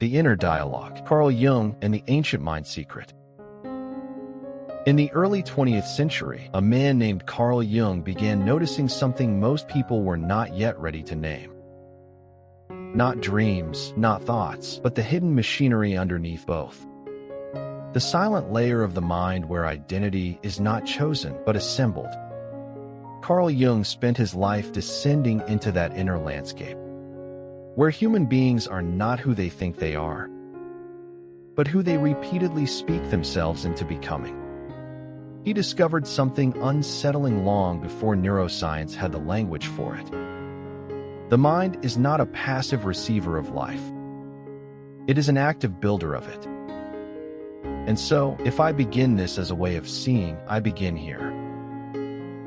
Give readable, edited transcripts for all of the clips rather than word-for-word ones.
The Inner Dialogue, Carl Jung and the Ancient Mind Secret. In the early 20th century, a man named Carl Jung began noticing something most people were not yet ready to name. Not dreams, not thoughts, but the hidden machinery underneath both. The silent layer of the mind where identity is not chosen but assembled. Carl Jung spent his life descending into that inner landscape, where human beings are not who they think they are, but who they repeatedly speak themselves into becoming. He discovered something unsettling long before neuroscience had the language for it. The mind is not a passive receiver of life. It is an active builder of it. And so, if I begin this as a way of seeing, I begin here.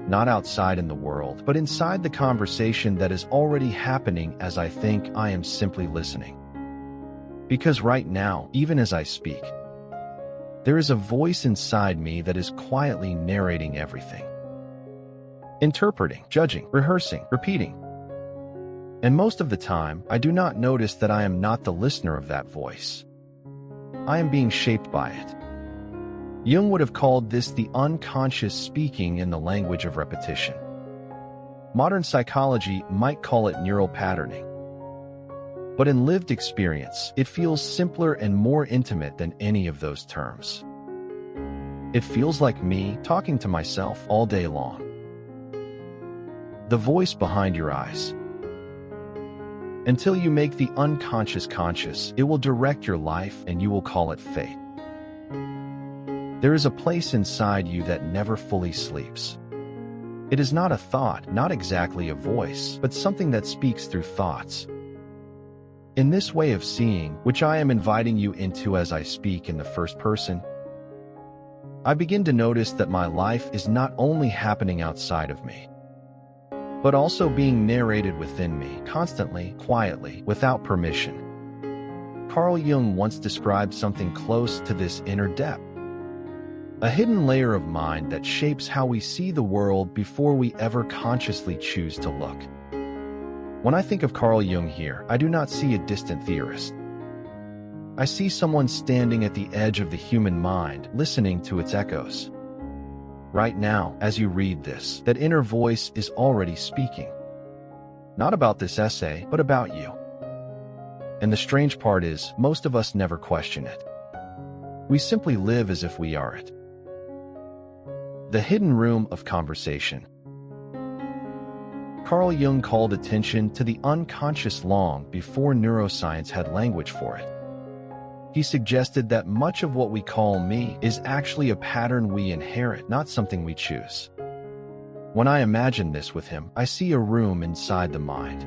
Not outside in the world, but inside the conversation that is already happening as I think. I am simply listening. Because right now, even as I speak, there is a voice inside me that is quietly narrating everything. Interpreting, judging, rehearsing, repeating. And most of the time, I do not notice that I am not the listener of that voice. I am being shaped by it. Jung would have called this the unconscious speaking in the language of repetition. Modern psychology might call it neural patterning. But in lived experience, it feels simpler and more intimate than any of those terms. It feels like me talking to myself all day long. The voice behind your eyes. Until you make the unconscious conscious, it will direct your life and you will call it fate. There is a place inside you that never fully sleeps. It is not a thought, not exactly a voice, but something that speaks through thoughts. In this way of seeing, which I am inviting you into as I speak in the first person, I begin to notice that my life is not only happening outside of me, but also being narrated within me, constantly, quietly, without permission. Carl Jung once described something close to this inner depth. A hidden layer of mind that shapes how we see the world before we ever consciously choose to look. When I think of Carl Jung here, I do not see a distant theorist. I see someone standing at the edge of the human mind, listening to its echoes. Right now, as you read this, that inner voice is already speaking. Not about this essay, but about you. And the strange part is, most of us never question it. We simply live as if we are it. The hidden room of conversation. Carl Jung called attention to the unconscious long before neuroscience had language for it. He suggested that much of what we call me is actually a pattern we inherit, not something we choose. When I imagine this with him, I see a room inside the mind.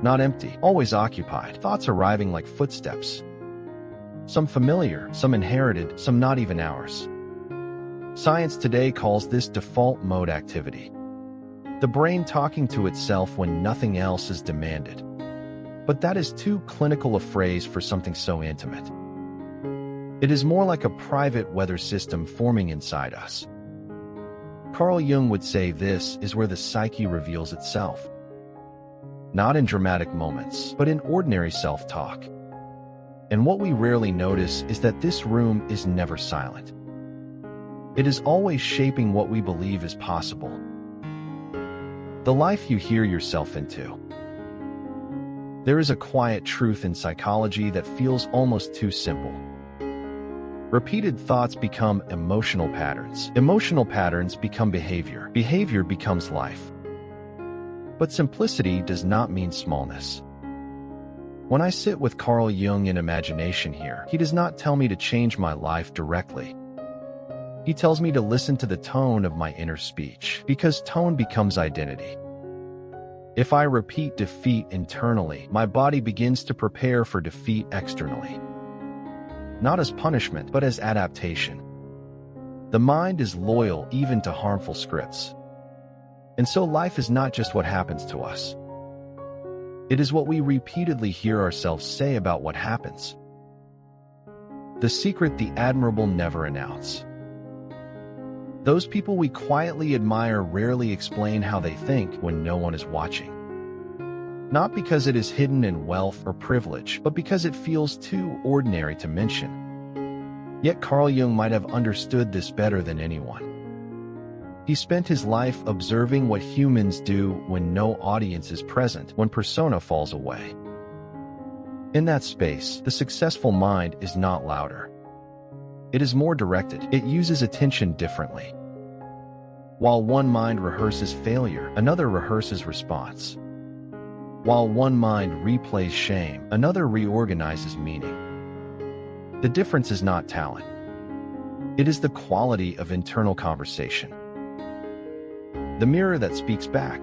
Not empty, always occupied, thoughts arriving like footsteps. Some familiar, some inherited, some not even ours. Science today calls this default mode activity. The brain talking to itself when nothing else is demanded. But that is too clinical a phrase for something so intimate. It is more like a private weather system forming inside us. Carl Jung would say this is where the psyche reveals itself. Not in dramatic moments, but in ordinary self-talk. And what we rarely notice is that this room is never silent. It is always shaping what we believe is possible. The life you hear yourself into. There is a quiet truth in psychology that feels almost too simple. Repeated thoughts become emotional patterns. Emotional patterns become behavior. Behavior becomes life. But simplicity does not mean smallness. When I sit with Carl Jung in imagination here, he does not tell me to change my life directly. He tells me to listen to the tone of my inner speech, because tone becomes identity. If I repeat defeat internally, my body begins to prepare for defeat externally. Not as punishment, but as adaptation. The mind is loyal even to harmful scripts. And so life is not just what happens to us. It is what we repeatedly hear ourselves say about what happens. The secret the Admirable never announce. Those people we quietly admire rarely explain how they think when no one is watching. Not because it is hidden in wealth or privilege, but because it feels too ordinary to mention. Yet Carl Jung might have understood this better than anyone. He spent his life observing what humans do when no audience is present, when persona falls away. In that space, the successful mind is not louder. It is more directed. It uses attention differently. While one mind rehearses failure, another rehearses response. While one mind replays shame, another reorganizes meaning. The difference is not talent. It is the quality of internal conversation. The mirror that speaks back.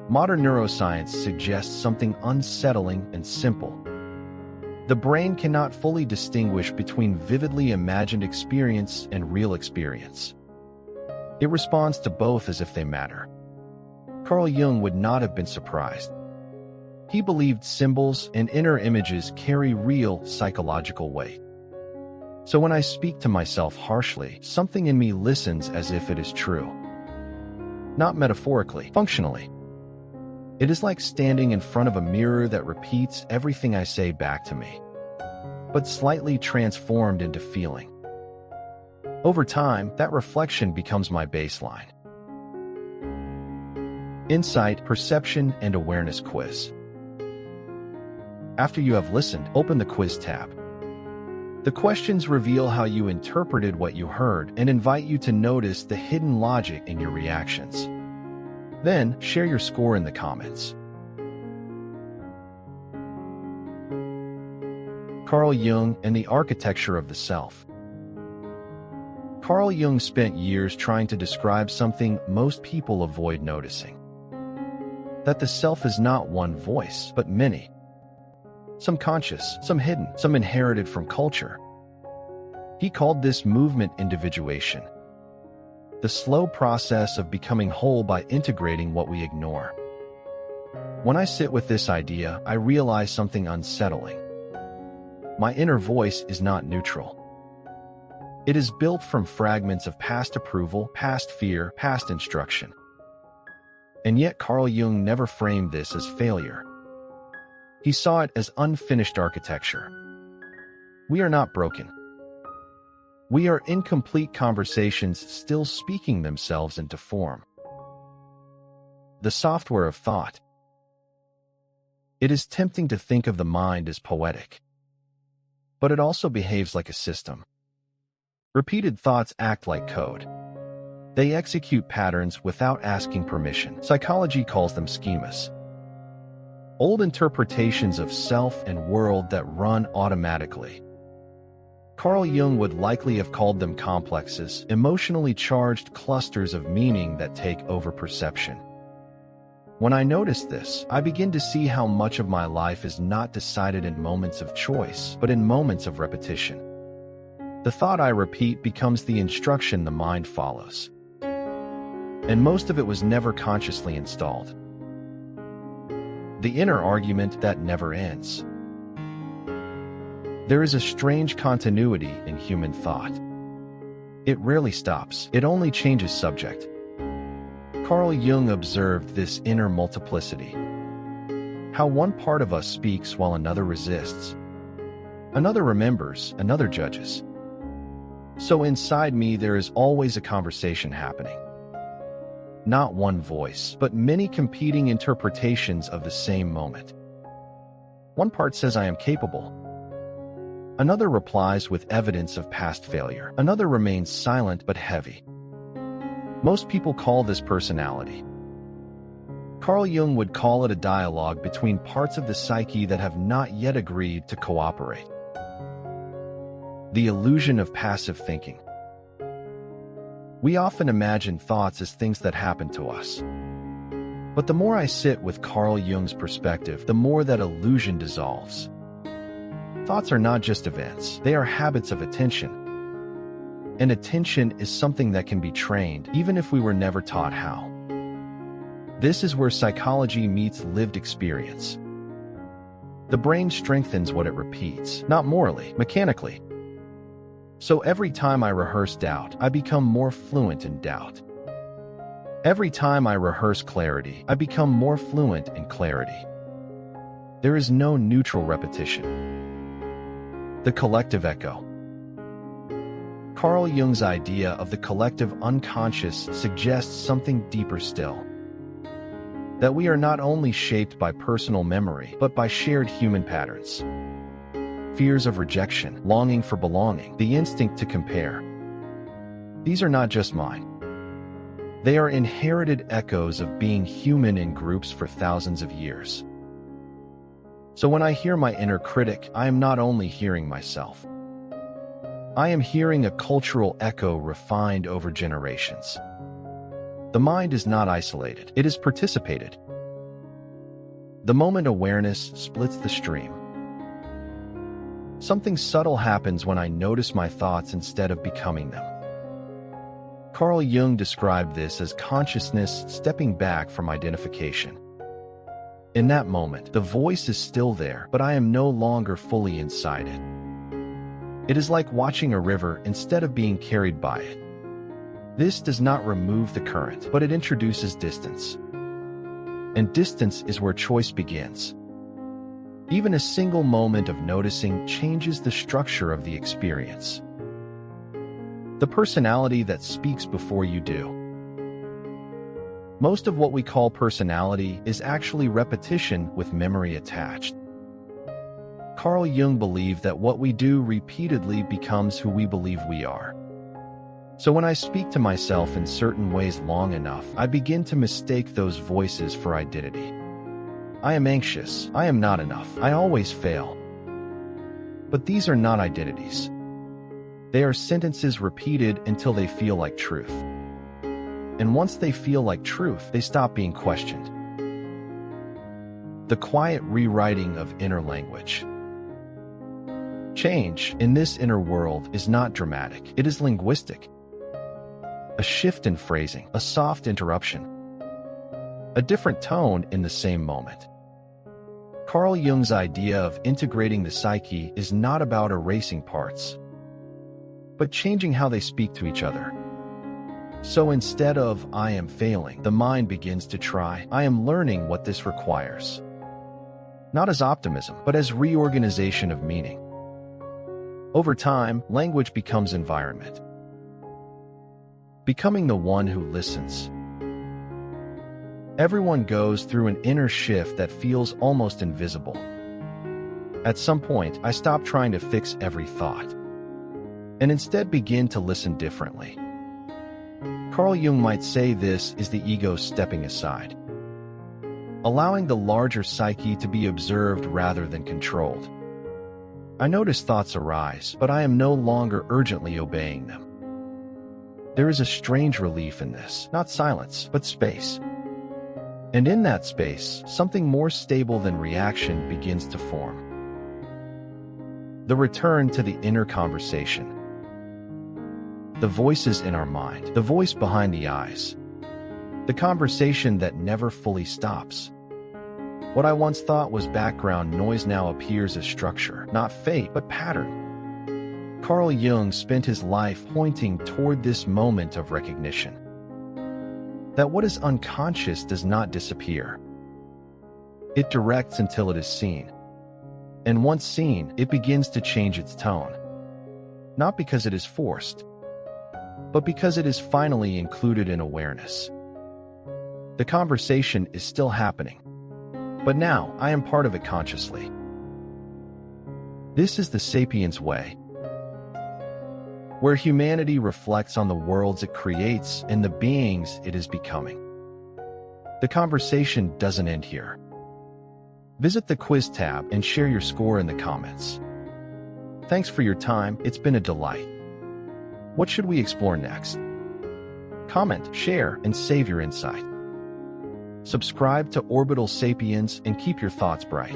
Modern neuroscience suggests something unsettling and simple. The brain cannot fully distinguish between vividly imagined experience and real experience. It responds to both as if they matter. Carl Jung would not have been surprised. He believed symbols and inner images carry real psychological weight. So when I speak to myself harshly, something in me listens as if it is true. Not metaphorically, functionally. It is like standing in front of a mirror that repeats everything I say back to me, but slightly transformed into feeling. Over time, that reflection becomes my baseline. Insight, Perception, and Awareness Quiz. After you have listened, open the quiz tab. The questions reveal how you interpreted what you heard and invite you to notice the hidden logic in your reactions. Then, share your score in the comments. Carl Jung and the Architecture of the Self. Carl Jung spent years trying to describe something most people avoid noticing. That the self is not one voice, but many. Some conscious, some hidden, some inherited from culture. He called this movement individuation. The slow process of becoming whole by integrating what we ignore. When I sit with this idea, I realize something unsettling. My inner voice is not neutral. It is built from fragments of past approval, past fear, past instruction. And yet Carl Jung never framed this as failure. He saw it as unfinished architecture. We are not broken. We are incomplete conversations still speaking themselves into form. The software of thought. It is tempting to think of the mind as poetic, but it also behaves like a system. Repeated thoughts act like code. They execute patterns without asking permission. Psychology calls them schemas. Old interpretations of self and world that run automatically. Carl Jung would likely have called them complexes, emotionally charged clusters of meaning that take over perception. When I notice this, I begin to see how much of my life is not decided in moments of choice, but in moments of repetition. The thought I repeat becomes the instruction the mind follows. And most of it was never consciously installed. The inner argument that never ends. There is a strange continuity in human thought. It rarely stops, it only changes subject. Carl Jung observed this inner multiplicity. How one part of us speaks while another resists. Another remembers, another judges. So inside me there is always a conversation happening. Not one voice, but many competing interpretations of the same moment. One part says I am capable. Another replies with evidence of past failure. Another remains silent but heavy. Most people call this personality. Carl Jung would call it a dialogue between parts of the psyche that have not yet agreed to cooperate. The illusion of passive thinking. We often imagine thoughts as things that happen to us. But the more I sit with Carl Jung's perspective, the more that illusion dissolves. Thoughts are not just events, they are habits of attention. And attention is something that can be trained, even if we were never taught how. This is where psychology meets lived experience. The brain strengthens what it repeats, not morally, mechanically. So every time I rehearse doubt, I become more fluent in doubt. Every time I rehearse clarity, I become more fluent in clarity. There is no neutral repetition. The collective echo. Carl Jung's idea of the collective unconscious suggests something deeper still. That we are not only shaped by personal memory, but by shared human patterns. Fears of rejection, longing for belonging, the instinct to compare. These are not just mine. They are inherited echoes of being human in groups for thousands of years. So when I hear my inner critic, I am not only hearing myself. I am hearing a cultural echo refined over generations. The mind is not isolated, it is participated. The moment awareness splits the stream. Something subtle happens when I notice my thoughts instead of becoming them. Carl Jung described this as consciousness stepping back from identification. In that moment, the voice is still there, but I am no longer fully inside it. It is like watching a river instead of being carried by it. This does not remove the current, but it introduces distance. And distance is where choice begins. Even a single moment of noticing changes the structure of the experience. The personality that speaks before you do. Most of what we call personality is actually repetition with memory attached. Carl Jung believed that what we do repeatedly becomes who we believe we are. So when I speak to myself in certain ways long enough, I begin to mistake those voices for identity. I am anxious, I am not enough, I always fail. But these are not identities. They are sentences repeated until they feel like truth. And once they feel like truth, they stop being questioned. The quiet rewriting of inner language. Change in this inner world is not dramatic, it is linguistic. A shift in phrasing, a soft interruption. A different tone in the same moment. Carl Jung's idea of integrating the psyche is not about erasing parts, but changing how they speak to each other. So instead of, I am failing, the mind begins to try, I am learning what this requires. Not as optimism, but as reorganization of meaning. Over time, language becomes environment. Becoming the one who listens. Everyone goes through an inner shift that feels almost invisible. At some point, I stop trying to fix every thought, and instead begin to listen differently. Carl Jung might say this is the ego stepping aside, allowing the larger psyche to be observed rather than controlled. I notice thoughts arise, but I am no longer urgently obeying them. There is a strange relief in this, not silence, but space. And in that space, something more stable than reaction begins to form. The return to the inner conversation. The voices in our mind, the voice behind the eyes. The conversation that never fully stops. What I once thought was background noise now appears as structure, not fate, but pattern. Carl Jung spent his life pointing toward this moment of recognition. That what is unconscious does not disappear. It directs until it is seen. And once seen, it begins to change its tone. Not because it is forced, but because it is finally included in awareness. The conversation is still happening, but now I am part of it consciously. This is the Sapiens Way, where humanity reflects on the worlds it creates and the beings it is becoming. The conversation doesn't end here. Visit the quiz tab and share your score in the comments. Thanks for your time, it's been a delight. What should we explore next? Comment, share, and save your insight. Subscribe to Orbital Sapiens and keep your thoughts bright.